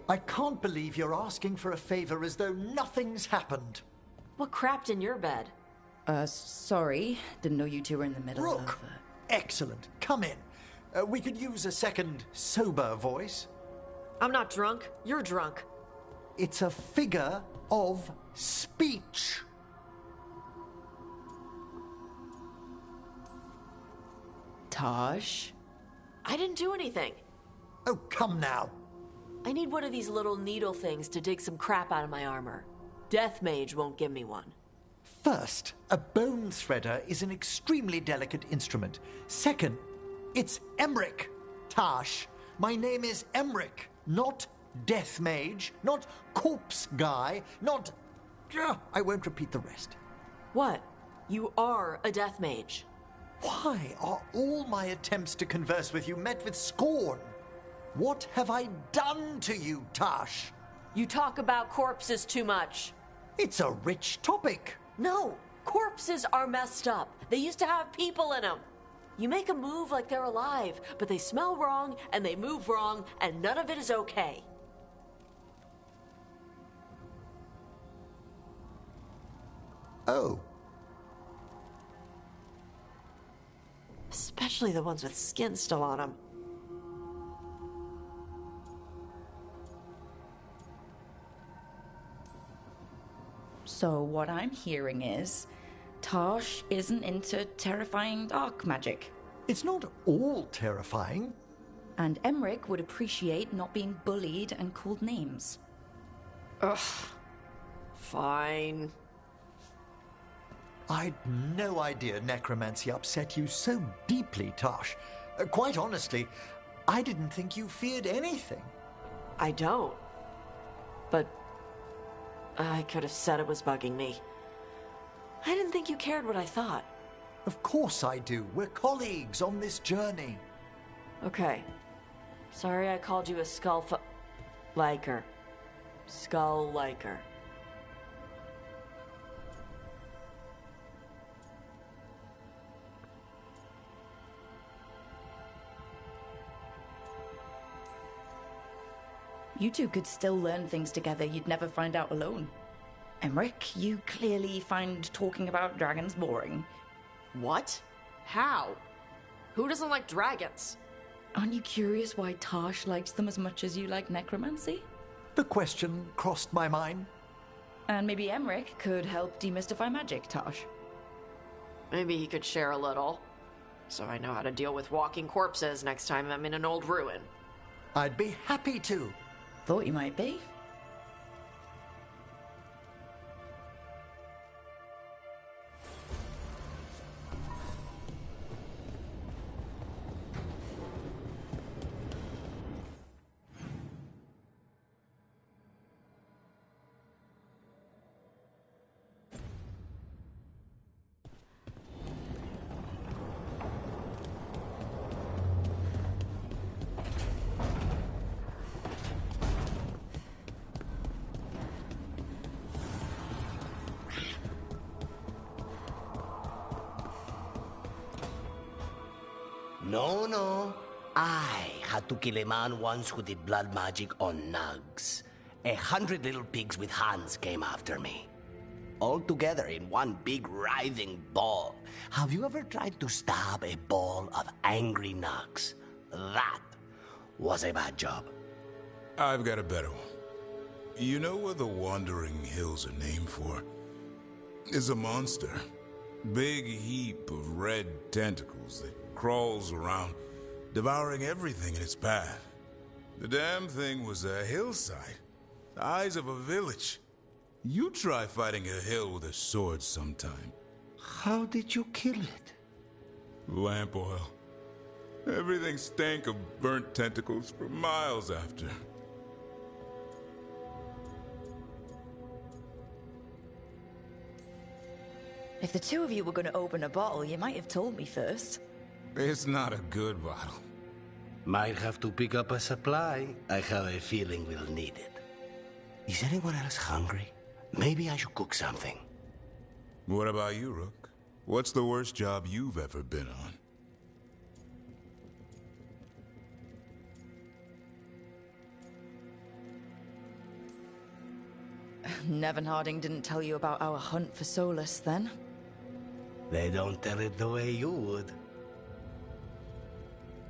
I can't believe you're asking for a favor as though nothing's happened. What crapped in your bed? Sorry. Didn't know you two were in the middle Rook! Excellent. Come in. We could use a second sober voice. I'm not drunk. You're drunk. It's a figure of speech. Tosh? I didn't do anything. Oh, come now. I need one of these little needle things to dig some crap out of my armor. Death Mage won't give me one. First, a bone threader is an extremely delicate instrument. Second, it's Emmerich. Tash, my name is Emmerich, not Death Mage, not Corpse Guy, not... I won't repeat the rest. What? You are a Death Mage. Why are all my attempts to converse with you met with scorn? What have I done to you, Tash? You talk about corpses too much. It's a rich topic. No, corpses are messed up. They used to have people in them. You make a move like they're alive, but they smell wrong and they move wrong, and none of it is okay. Oh. Especially the ones with skin still on them. So what I'm hearing is, Tosh isn't into terrifying dark magic. It's not all terrifying. And Emmerich would appreciate not being bullied and called names. Ugh. Fine. I'd no idea necromancy upset you so deeply, Tosh. Quite honestly, I didn't think you feared anything. I don't. But I could have said it was bugging me. I didn't think you cared what I thought. Of course I do. We're colleagues on this journey. Okay. Sorry I called you a liker. Skull liker. You two could still learn things together you'd never find out alone. Emmerich, you clearly find talking about dragons boring. What? How? Who doesn't like dragons? Aren't you curious why Tosh likes them as much as you like necromancy? The question crossed my mind. And maybe Emmerich could help demystify magic, Tosh. Maybe he could share a little. So I know how to deal with walking corpses next time I'm in an old ruin. I'd be happy to. Thought you might be. No. I had to kill a man once who did blood magic on nugs. 100 little pigs with hands came after me. All together in one big writhing ball. Have you ever tried to stab a ball of angry nugs? That was a bad job. I've got a better one. You know what the Wandering Hills are named for? It's a monster. Big heap of red tentacles that crawls around, devouring everything in its path. The damn thing was a hillside, the size of a village. You try fighting a hill with a sword sometime. How did you kill it? Lamp oil. Everything stank of burnt tentacles for miles after. If the two of you were going to open a bottle, you might have told me first. It's not a good bottle. Might have to pick up a supply. I have a feeling we'll need it. Is anyone else hungry? Maybe I should cook something. What about you, Rook? What's the worst job you've ever been on? Nevin Harding didn't tell you about our hunt for Solus, then? They don't tell it the way you would.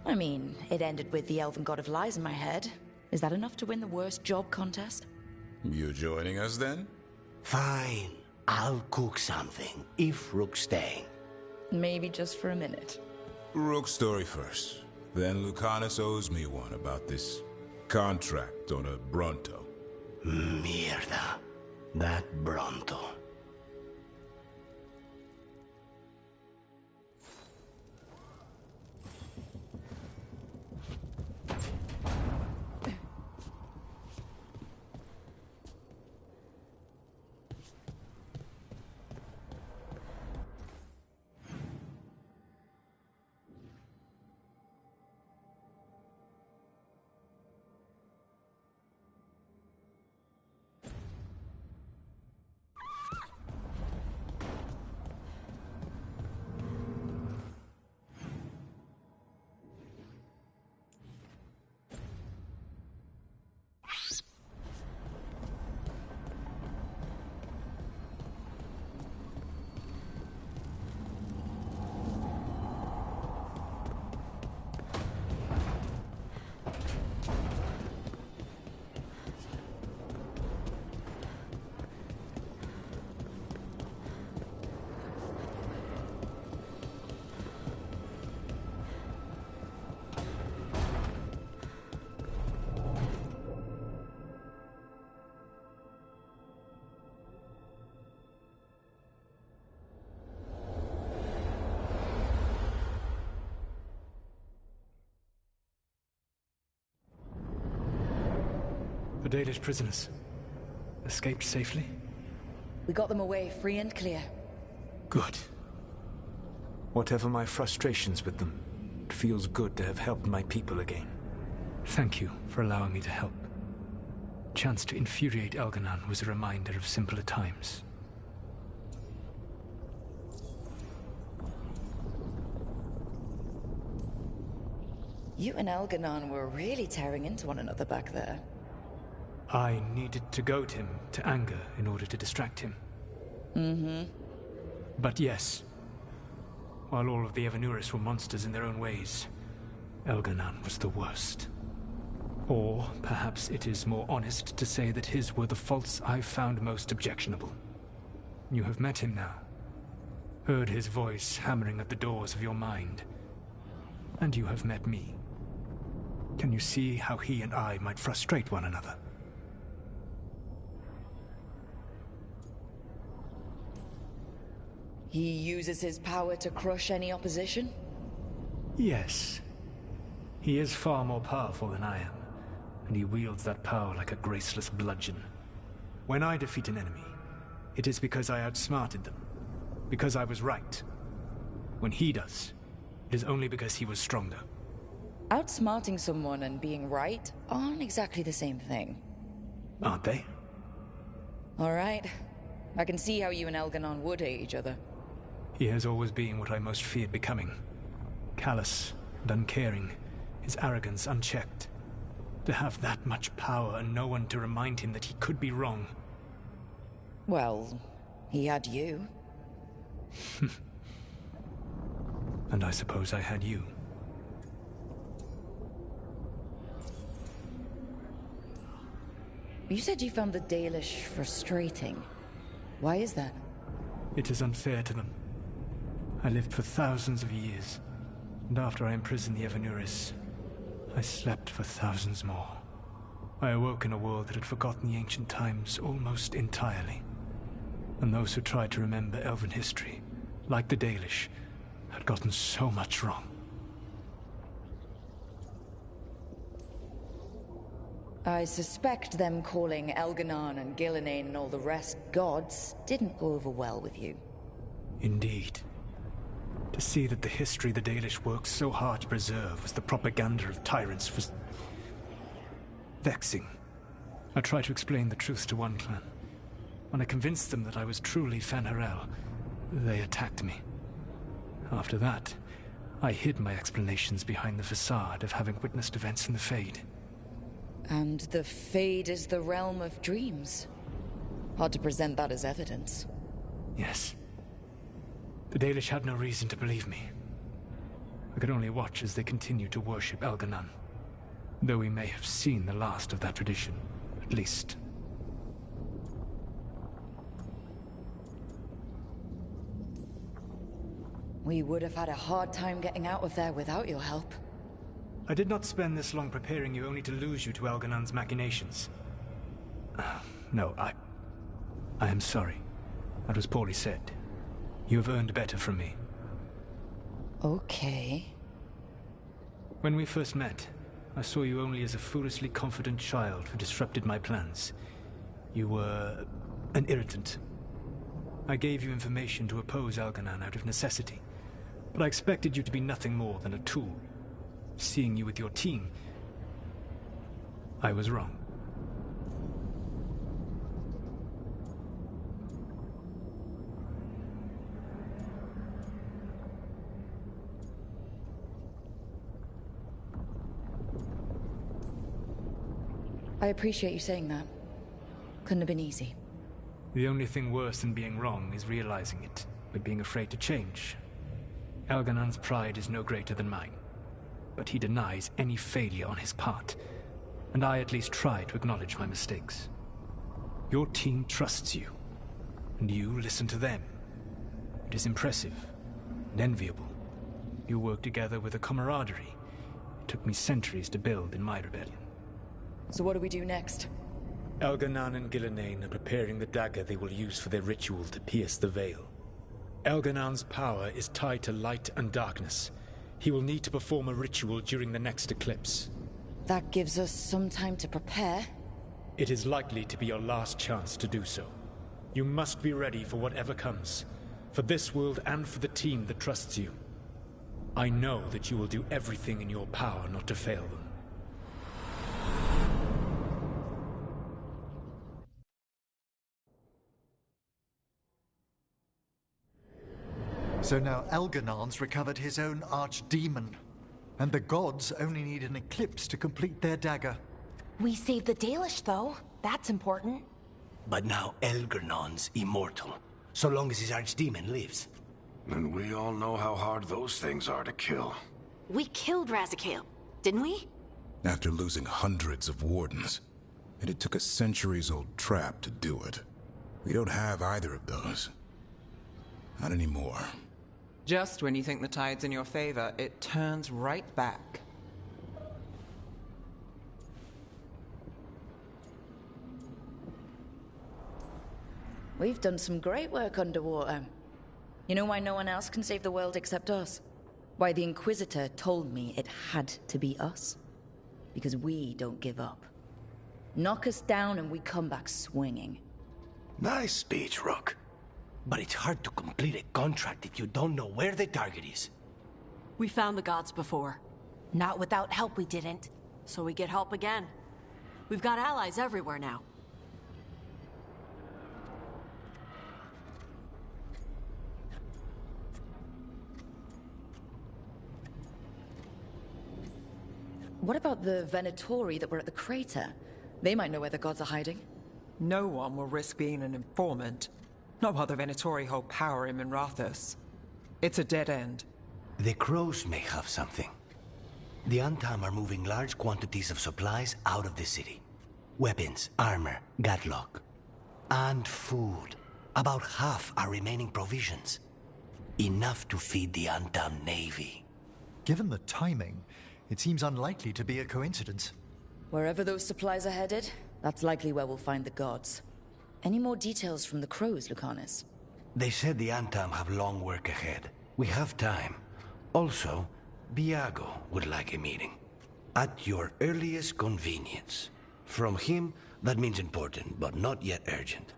I mean, it ended with the Elven God of Lies in my head. Is that enough to win the worst job contest? You joining us then? Fine. I'll cook something, if Rook's staying. Maybe just for a minute. Rook's story first. Then Lucanus owes me one about this contract on a Bronto. Mierda. That Bronto. The Dalish prisoners escaped safely? We got them away free and clear. Good. Whatever my frustrations with them, it feels good to have helped my people again. Thank you for allowing me to help. Chance to infuriate Elganon was a reminder of simpler times. You and Elganon were really tearing into one another back there. I needed to goad him to anger in order to distract him. But yes, while all of the Evanuris were monsters in their own ways, Elganon was the worst. Or perhaps it is more honest to say that his were the faults I found most objectionable. You have met him now, heard his voice hammering at the doors of your mind, and you have met me. Can you see how he and I might frustrate one another? He uses his power to crush any opposition? Yes. He is far more powerful than I am, and he wields that power like a graceless bludgeon. When I defeat an enemy, it is because I outsmarted them, because I was right. When he does, it is only because he was stronger. Outsmarting someone and being right aren't exactly the same thing. Aren't they? All right. I can see how you and Elganon would hate each other. He has always been what I most feared becoming. Callous and uncaring, his arrogance unchecked. To have that much power and no one to remind him that he could be wrong. Well, he had you. And I suppose I had you. You said you found the Dalish frustrating. Why is that? It is unfair to them. I lived for thousands of years, and after I imprisoned the Evanuris, I slept for thousands more. I awoke in a world that had forgotten the ancient times almost entirely. And those who tried to remember Elven history, like the Dalish, had gotten so much wrong. I suspect them calling Elganon and Gillenane and all the rest gods didn't go over well with you. Indeed. To see that the history the Dalish worked so hard to preserve was the propaganda of tyrants was vexing. I tried to explain the truth to one clan. When I convinced them that I was truly Fen'Harel, they attacked me. After that, I hid my explanations behind the facade of having witnessed events in the Fade. And the Fade is the realm of dreams. Hard to present that as evidence. Yes. The Dalish had no reason to believe me. I could only watch as they continued to worship Elganon, though we may have seen the last of that tradition, at least. We would have had a hard time getting out of there without your help. I did not spend this long preparing you only to lose you to Elganon's machinations. No, I am sorry. That was poorly said. You have earned better from me. Okay. When we first met, I saw you only as a foolishly confident child who disrupted my plans. You were an irritant. I gave you information to oppose Elganon out of necessity, but I expected you to be nothing more than a tool. Seeing you with your team, I was wrong. I appreciate you saying that. Couldn't have been easy. The only thing worse than being wrong is realizing it, but being afraid to change. Elganon's pride is no greater than mine, but he denies any failure on his part, and I at least try to acknowledge my mistakes. Your team trusts you, and you listen to them. It is impressive and enviable. You work together with a camaraderie it took me centuries to build in my rebellion. So what do we do next? Elganon and Gillenane are preparing the dagger they will use for their ritual to pierce the veil. Elganon's power is tied to light and darkness. He will need to perform a ritual during the next eclipse. That gives us some time to prepare. It is likely to be your last chance to do so. You must be ready for whatever comes, for this world and for the team that trusts you. I know that you will do everything in your power not to fail them. So now Elganon's recovered his own archdemon, and the gods only need an eclipse to complete their dagger. We saved the Dalish, though. That's important. But now Elganon's immortal, so long as his archdemon lives. And we all know how hard those things are to kill. We killed Razikale, didn't we? After losing hundreds of wardens, and it took a centuries-old trap to do it. We don't have either of those. Not anymore. Just when you think the tide's in your favor, it turns right back. We've done some great work underwater. You know why no one else can save the world except us? Why the Inquisitor told me it had to be us? Because we don't give up. Knock us down and we come back swinging. Nice speech, Rook. But it's hard to complete a contract if you don't know where the target is. We found the gods before, Not without help, we didn't. so we get help again. We've got allies everywhere now. What about the Venatori that were at the crater? They might know where the gods are hiding. No one will risk being an informant. Not while the Venatori hold power in Minrathous. It's a dead end. The crows may have something. The Antam are moving large quantities of supplies out of the city. Weapons, armor, gatlock. And food. About half are remaining provisions. Enough to feed the Antam navy. Given the timing, it seems unlikely to be a coincidence. Wherever those supplies are headed, that's likely where we'll find the gods. Any more details from the crows, Lucanus? They said the Antam have long work ahead. We have time. Also, Biago would like a meeting. At your earliest convenience. From him, that means important, but not yet urgent.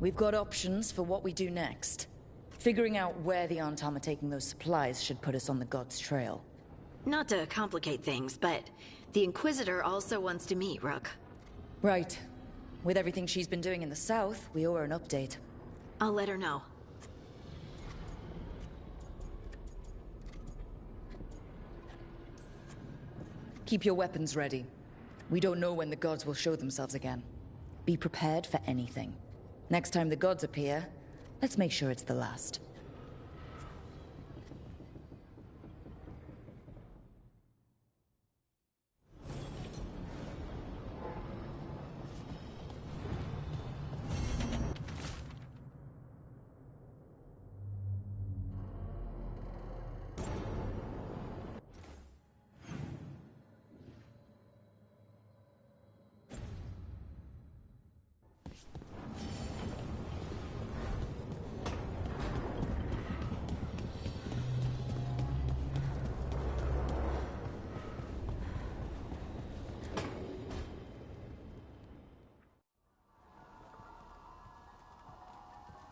We've got options for what we do next. Figuring out where the Antam are taking those supplies should put us on the gods' trail. Not to complicate things, but the Inquisitor also wants to meet Rook. Right. With everything she's been doing in the south, we owe her an update. I'll let her know. Keep your weapons ready. We don't know when the gods will show themselves again. Be prepared for anything. Next time the gods appear, let's make sure it's the last.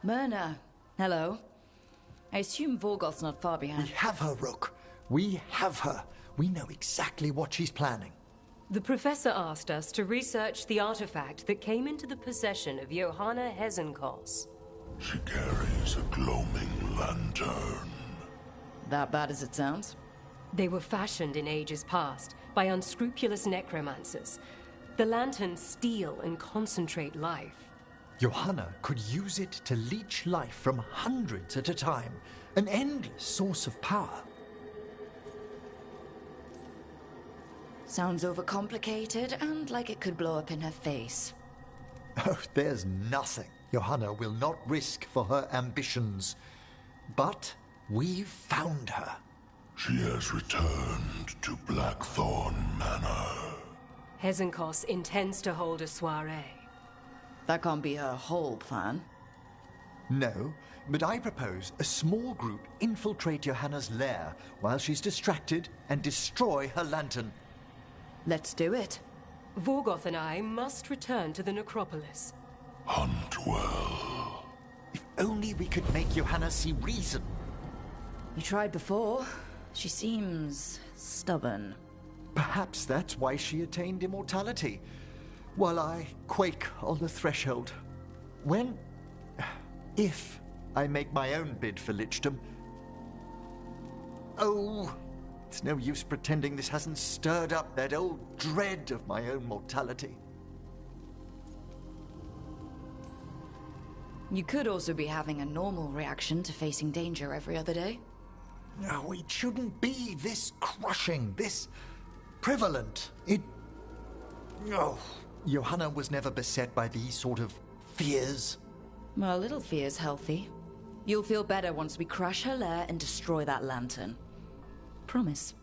Myrna, hello. I assume Vorgoth's not far behind. We have her, Rook. We have her. We know exactly what she's planning. The professor asked us to research the artifact that came into the possession of Johanna Hezenkos. She carries a gloaming lantern. That bad as it sounds? They were fashioned in ages past by unscrupulous necromancers. The lanterns steal and concentrate life. Johanna could use it to leech life from hundreds at a time. An endless source of power. Sounds overcomplicated and like it could blow up in her face. Oh, there's nothing Johanna will not risk for her ambitions. But we've found her. She has returned to Blackthorn Manor. Hezenkos intends to hold a soiree. That can't be her whole plan. No, but I propose a small group infiltrate Johanna's lair while she's distracted and destroy her lantern. Let's do it. Vorgoth and I must return to the necropolis. Hunt well. If only we could make Johanna see reason. You tried before. She seems stubborn. Perhaps that's why she attained immortality, while I quake on the threshold. If I make my own bid for lichdom. Oh, it's no use pretending this hasn't stirred up that old dread of my own mortality. You could also be having a normal reaction to facing danger every other day. No, it shouldn't be this crushing, this prevalent. No. Johanna was never beset by these sort of fears. Well, a little fear's healthy. You'll feel better once we crash her lair and destroy that lantern. Promise.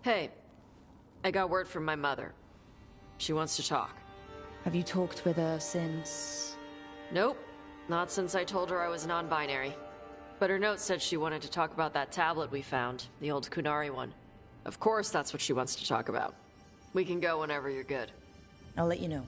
Hey, I got word from my mother. She wants to talk. Have you talked with her since? Nope, not since I told her I was non-binary. But her note said she wanted to talk about that tablet we found, the old Kunari one. Of course that's what she wants to talk about. We can go whenever you're good. I'll let you know.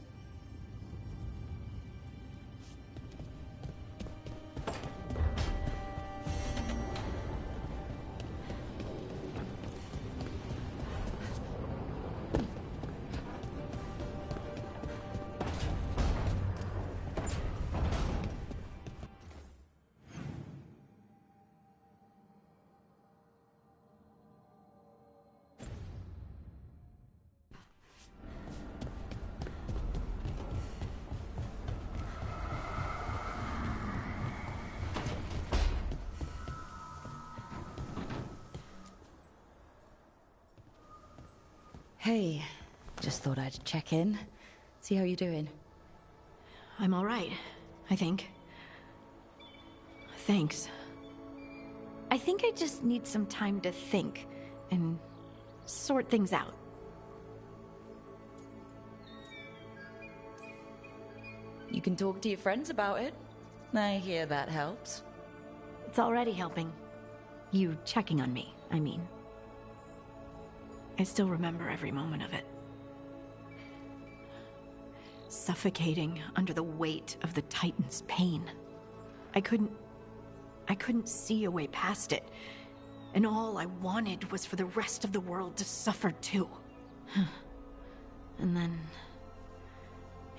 Hey, just thought I'd check in, see how you're doing. I'm all right, I think. Thanks. I think I just need some time to think and sort things out. You can talk to your friends about it. I hear that helps. It's already helping. You checking on me, I mean. I still remember every moment of it. Suffocating under the weight of the Titan's pain. I couldn't see a way past it. And all I wanted was for the rest of the world to suffer too. And then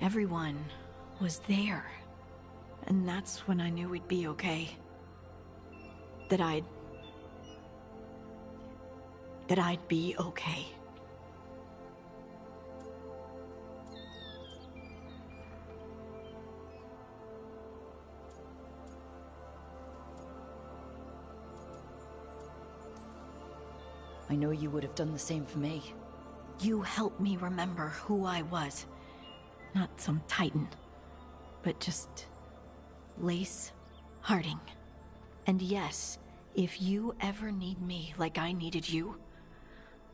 everyone was there. And that's when I knew we'd be okay. That I'd be okay. I know you would have done the same for me. You helped me remember who I was. Not some Titan, but just Lace Harding. And yes, if you ever need me like I needed you,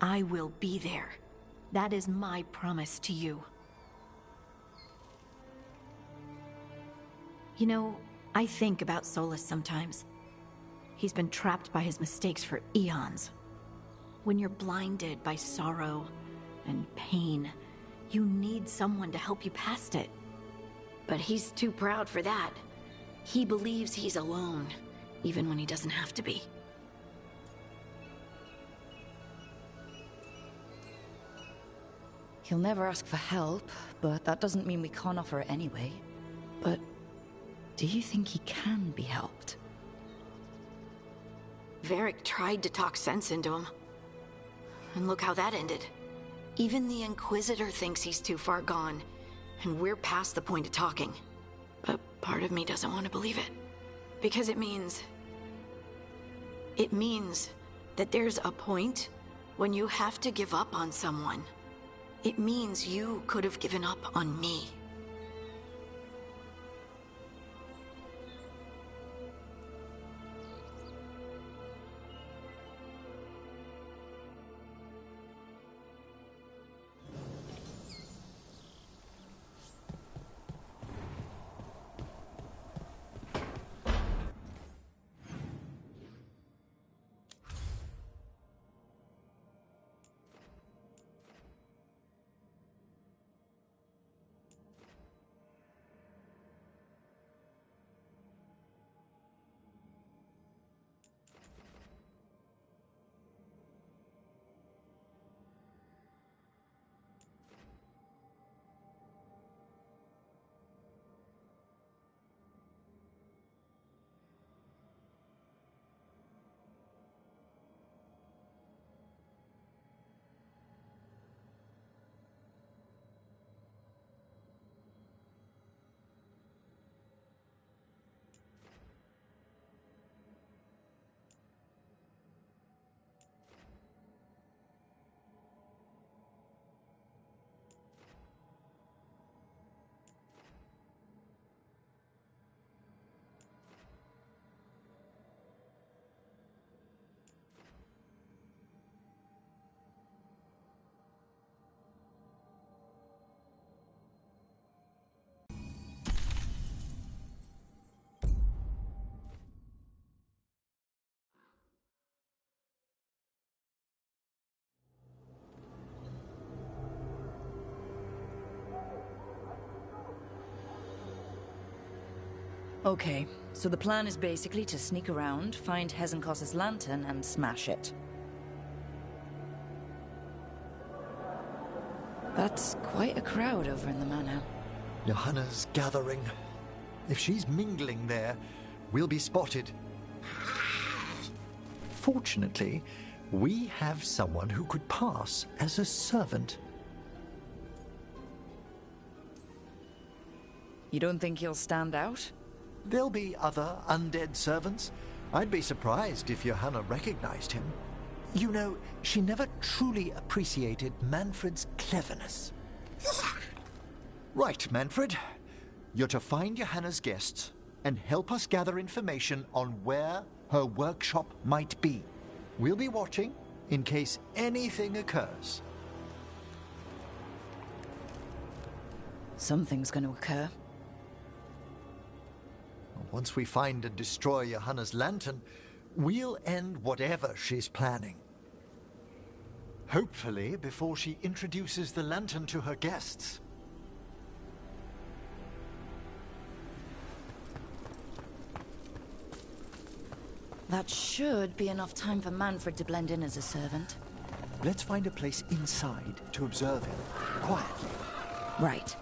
I will be there. That is my promise to you. You know, I think about Solus sometimes. He's been trapped by his mistakes for eons. When you're blinded by sorrow and pain, you need someone to help you past it. But he's too proud for that. He believes he's alone, even when he doesn't have to be. He'll never ask for help, but that doesn't mean we can't offer it anyway. But do you think he can be helped? Varric tried to talk sense into him. And look how that ended. Even the Inquisitor thinks he's too far gone, and we're past the point of talking. But part of me doesn't want to believe it. Because it means that there's a point when you have to give up on someone. It means you could have given up on me. Okay, so the plan is basically to sneak around, find Hezenkos's lantern, and smash it. That's quite a crowd over in the manor. Johanna's gathering. If she's mingling there, we'll be spotted. Fortunately, we have someone who could pass as a servant. You don't think he'll stand out? There'll be other undead servants. I'd be surprised if Johanna recognized him. You know, she never truly appreciated Manfred's cleverness. Right, Manfred. You're to find Johanna's guests and help us gather information on where her workshop might be. We'll be watching in case anything occurs. Something's going to occur. Once we find and destroy Johanna's lantern, we'll end whatever she's planning. Hopefully, before she introduces the lantern to her guests. That should be enough time for Manfred to blend in as a servant. Let's find a place inside to observe him, quietly. Right.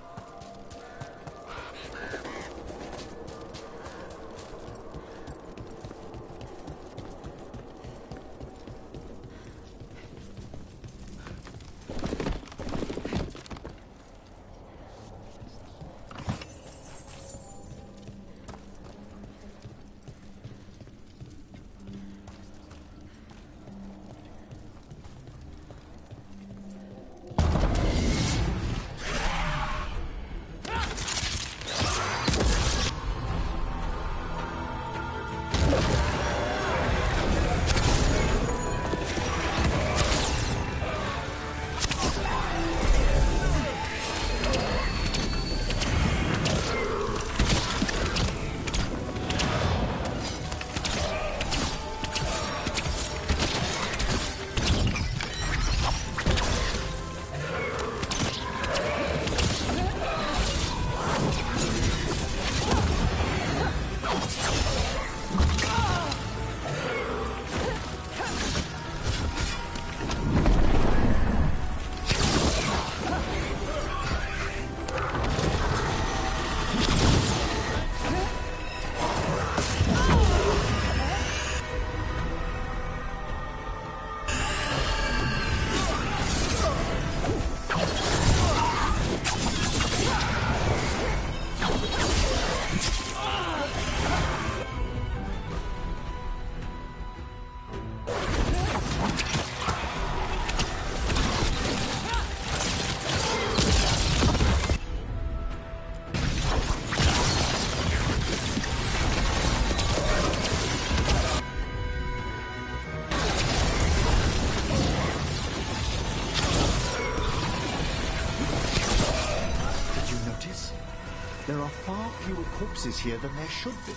There are far fewer corpses here than there should be.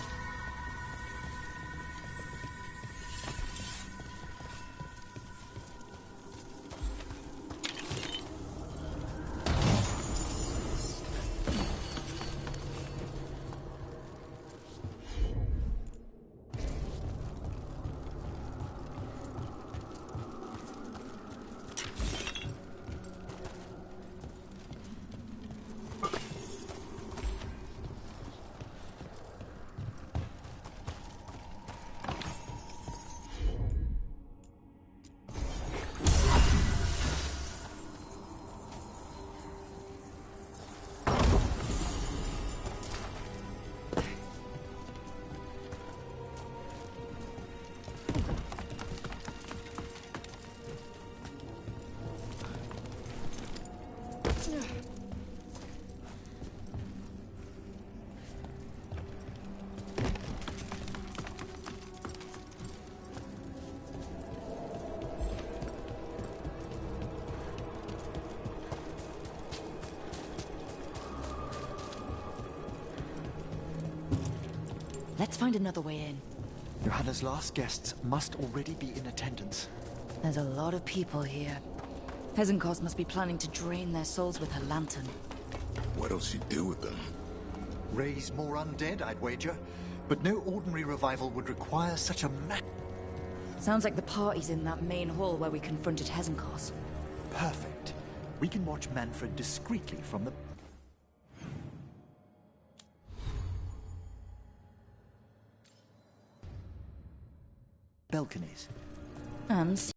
Let's find another way in. Johanna's last guests must already be in attendance. There's a lot of people here. Hezenkos must be planning to drain their souls with her lantern. What'll she do with them? Raise more undead, I'd wager. But no ordinary revival would require such a Sounds like the party's in that main hall where we confronted Hezenkos. Perfect. We can watch Manfred discreetly from the... balconies. And...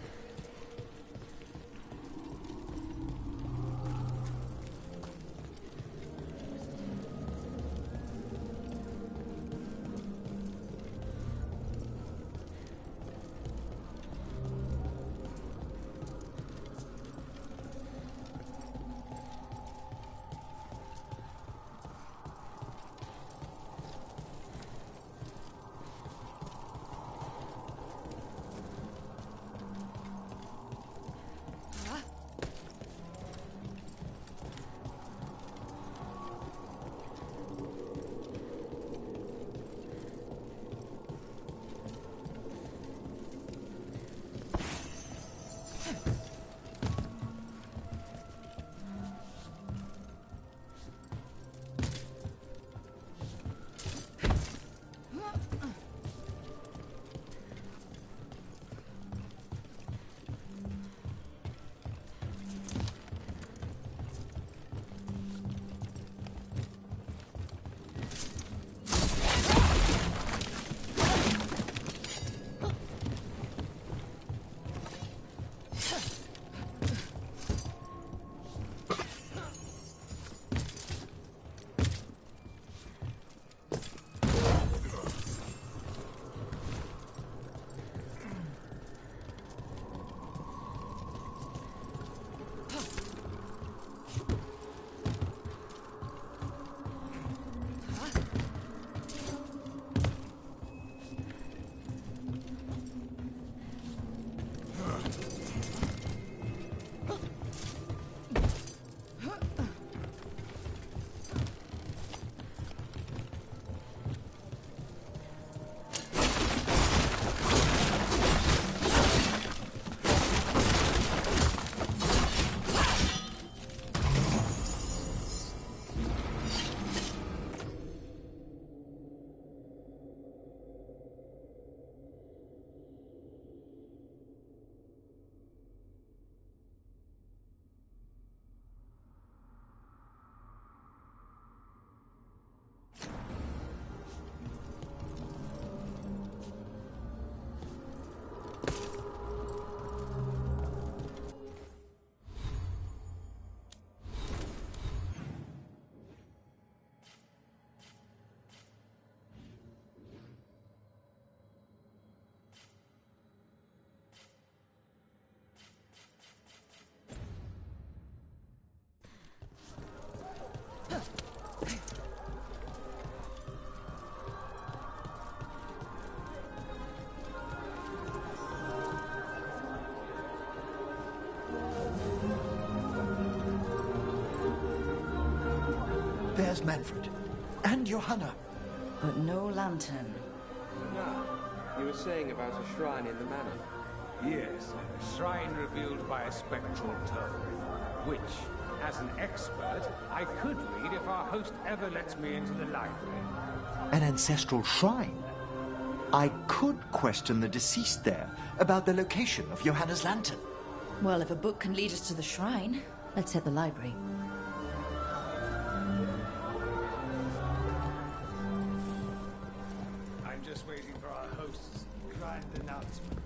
There's Manfred. And Johanna. But no lantern. No. You were saying about a shrine in the manor. Yes, a shrine revealed by a spectral tome, which, as an expert, I could read if our host ever lets me into the library. An ancestral shrine? I could question the deceased there about the location of Johanna's lantern. Well, if a book can lead us to the shrine, let's hit the library. I'm just waiting for our host's grand announcement.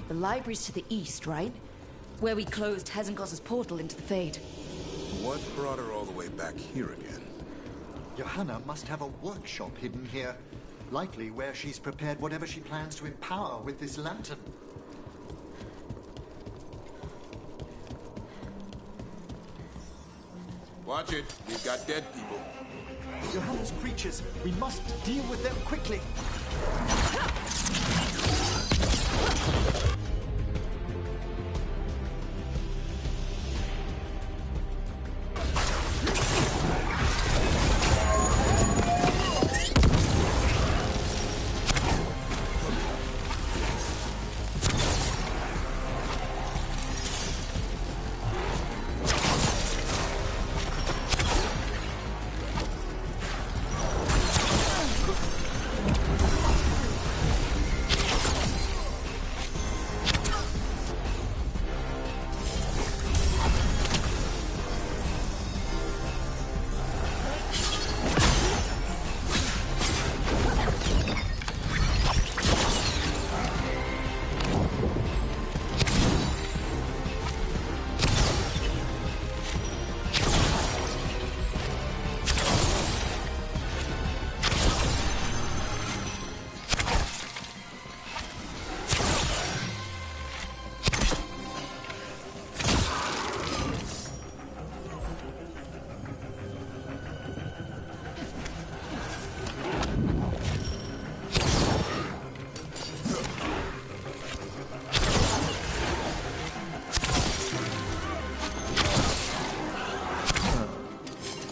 The library's to the east, right? Where we closed Hezenkos's portal into the Fade. What brought her all the way back here again? Johanna must have a workshop hidden here. Likely where she's prepared whatever she plans to empower with this lantern. Watch it. We've got dead people. Johanna's creatures. We must deal with them quickly.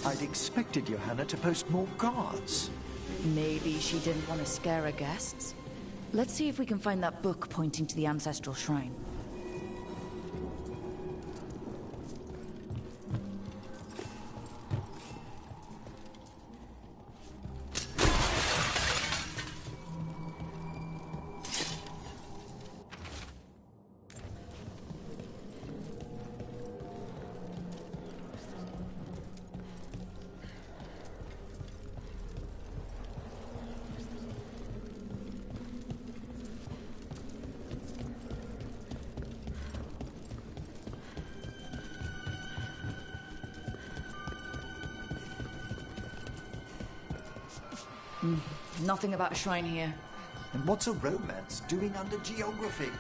I'd expected Johanna to post more guards. Maybe she didn't want to scare her guests. Let's see if we can find that book pointing to the ancestral shrine. Nothing about a shrine here. And what's a romance doing under geography?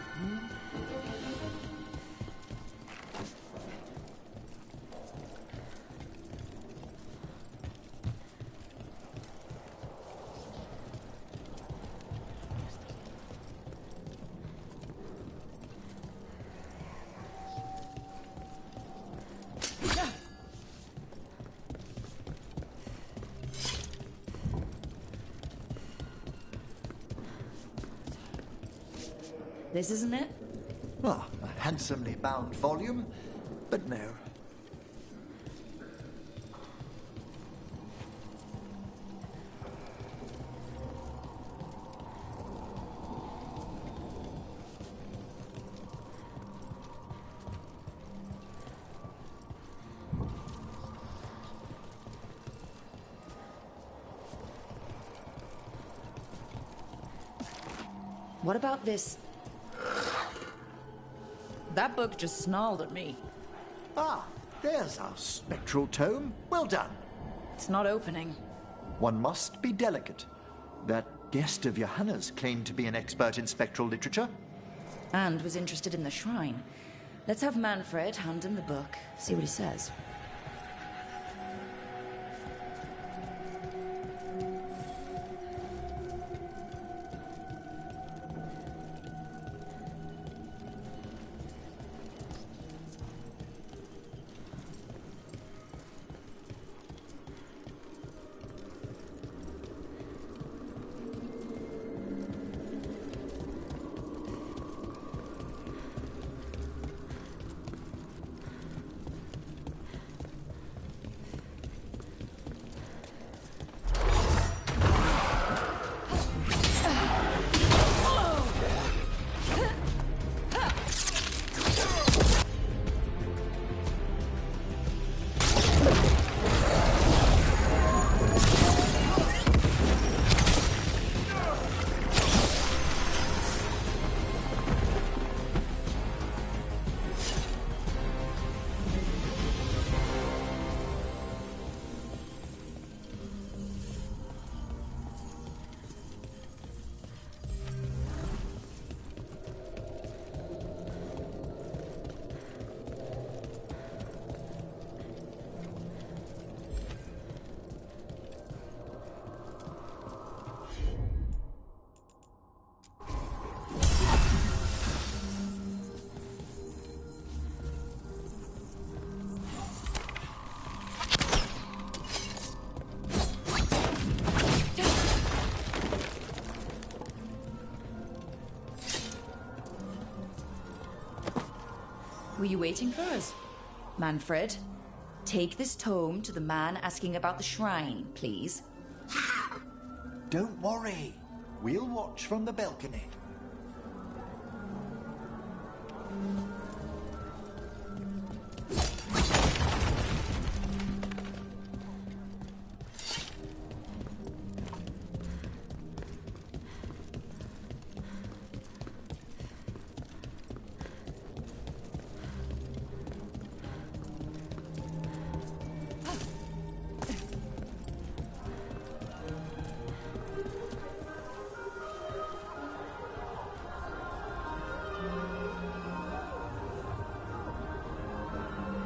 This isn't it? Ah, a handsomely bound volume, but no. What about this? That book just snarled at me. Ah, there's our spectral tome. Well done. It's not opening. One must be delicate. That guest of Johanna's claimed to be an expert in spectral literature. And was interested in the shrine. Let's have Manfred hand him the book, see what he says. Were you waiting for us? Manfred, take this tome to the man asking about the shrine, please. Don't worry. We'll watch from the balcony.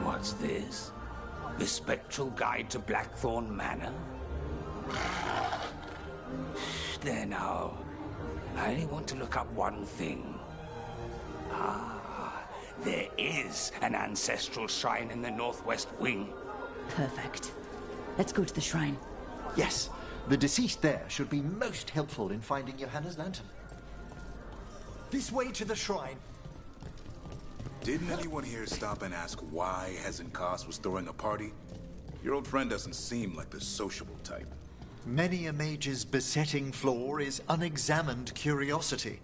What's this? The Spectral Guide to Blackthorn Manor? There now. I only want to look up one thing. Ah, there is an ancestral shrine in the northwest wing. Perfect. Let's go to the shrine. Yes, the deceased there should be most helpful in finding Johanna's lantern. This way to the shrine. Didn't anyone here stop and ask why Hezenkos was throwing a party? Your old friend doesn't seem like the sociable type. Many a mage's besetting flaw is unexamined curiosity,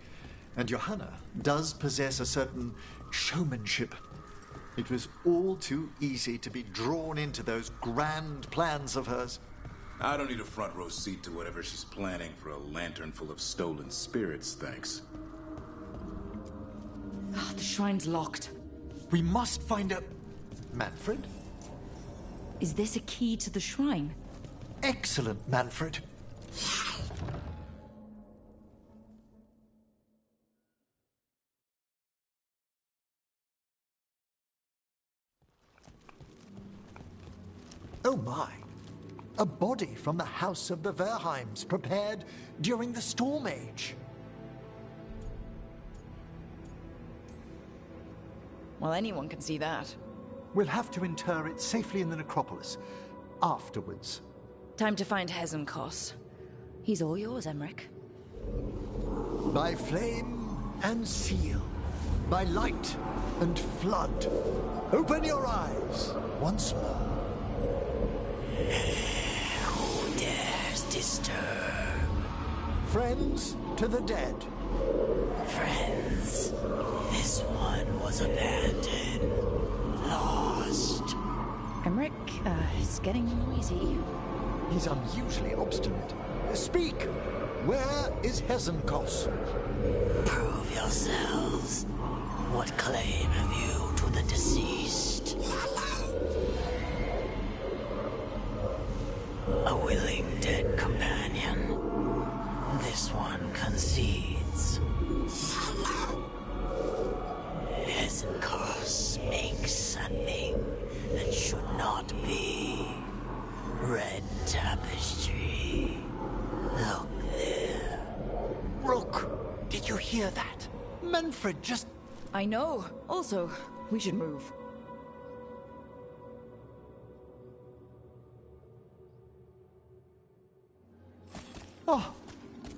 and Johanna does possess a certain showmanship. It was all too easy to be drawn into those grand plans of hers. I don't need a front row seat to whatever she's planning for a lantern full of stolen spirits, thanks. Oh, the shrine's locked. We must find a... Manfred? Is this a key to the shrine? Excellent, Manfred. Oh my. A body from the house of the Verheims, prepared during the Storm Age. Well, anyone can see that. We'll have to inter it safely in the necropolis. Afterwards. Time to find Hezenkos. He's all yours, Emmerich. By flame, and seal, by light and flood. Open your eyes once more. Who dares disturb? Friends to the dead. Friends, this one was abandoned, lost. Emmerich, it's getting noisy. He's unusually obstinate. Speak! Where is Hesenkos? Prove yourselves. What claim have you to the deceased? A willing dead companion. This one concedes. Hesenkos makes a thing that should not be. Red tapestry. Look there. Rook, did you hear that? Manfred just... I know. Also, we should move. Oh,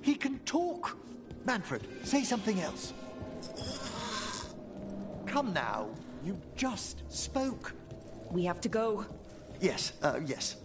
he can talk. Manfred, say something else. Come now, you just spoke. We have to go. Yes, yes.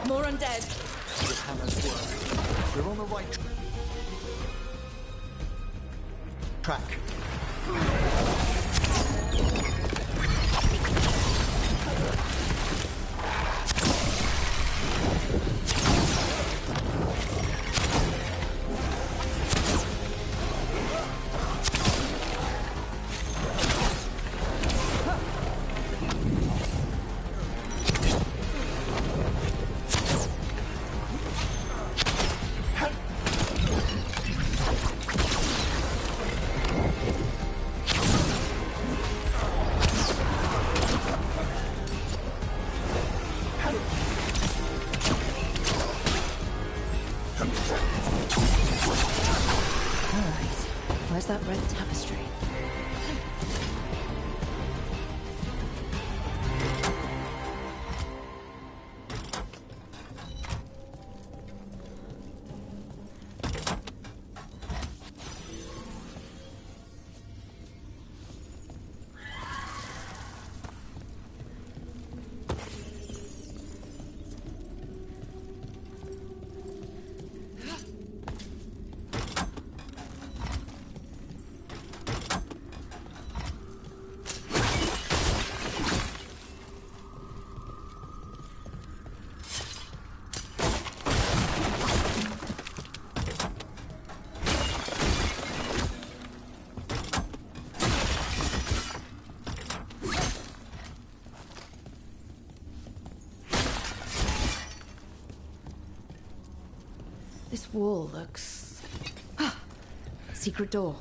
More undead. The hammer's work. We're on the right track. Where's that red tapestry? This wall looks... Secret door.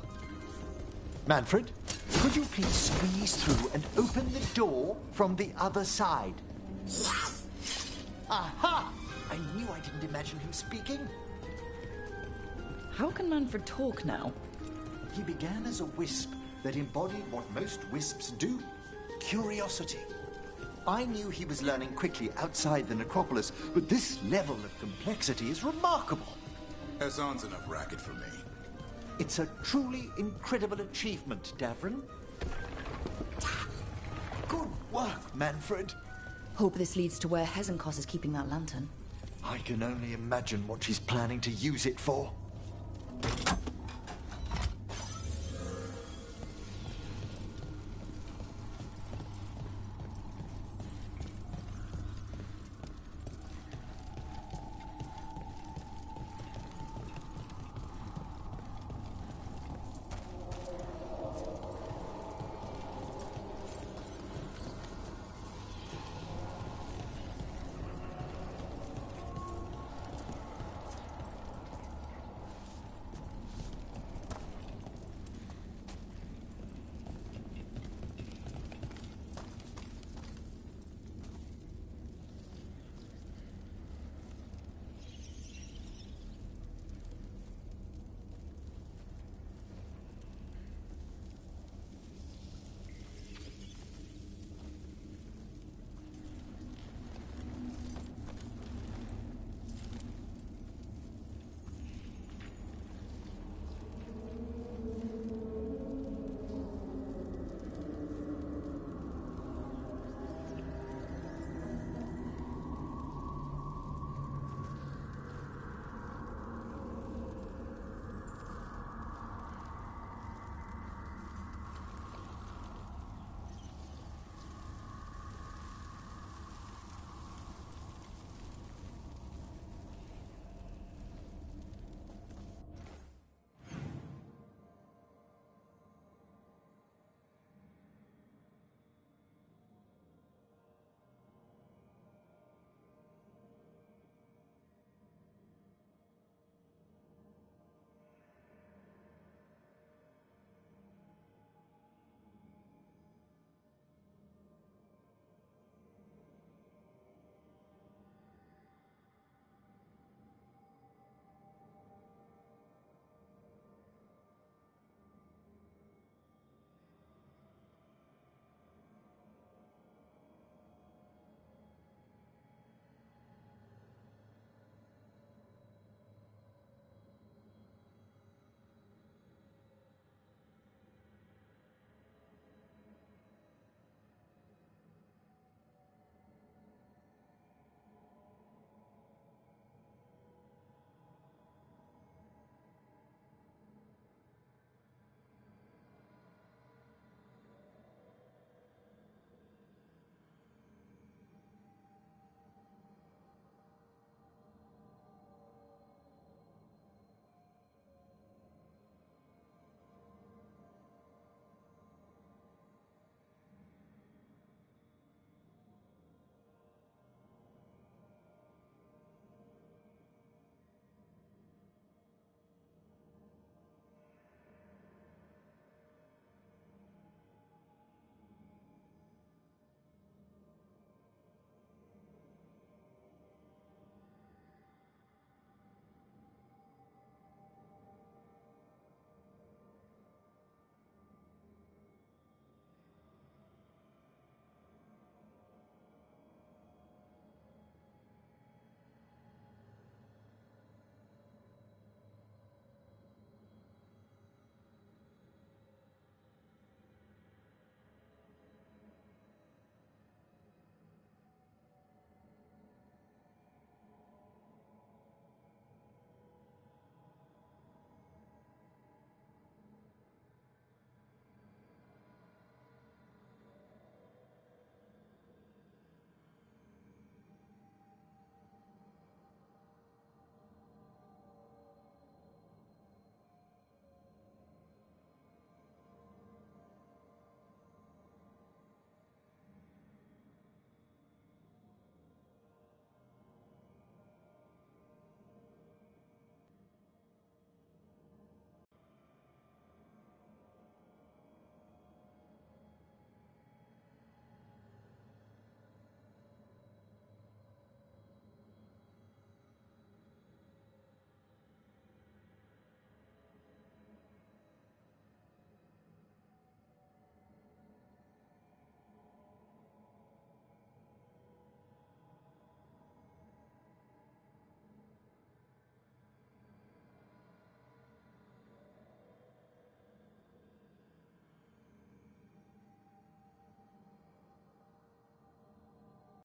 Manfred, could you please squeeze through and open the door from the other side? Yes! Aha! I knew I didn't imagine him speaking. How can Manfred talk now? He began as a wisp that embodied what most wisps do. Curiosity. I knew he was learning quickly outside the necropolis, but this level of complexity is remarkable. Hassan's enough racket for me. It's a truly incredible achievement, Davrin. Good work, Manfred. Hope this leads to where Hezenkos is keeping that lantern. I can only imagine what she's planning to use it for.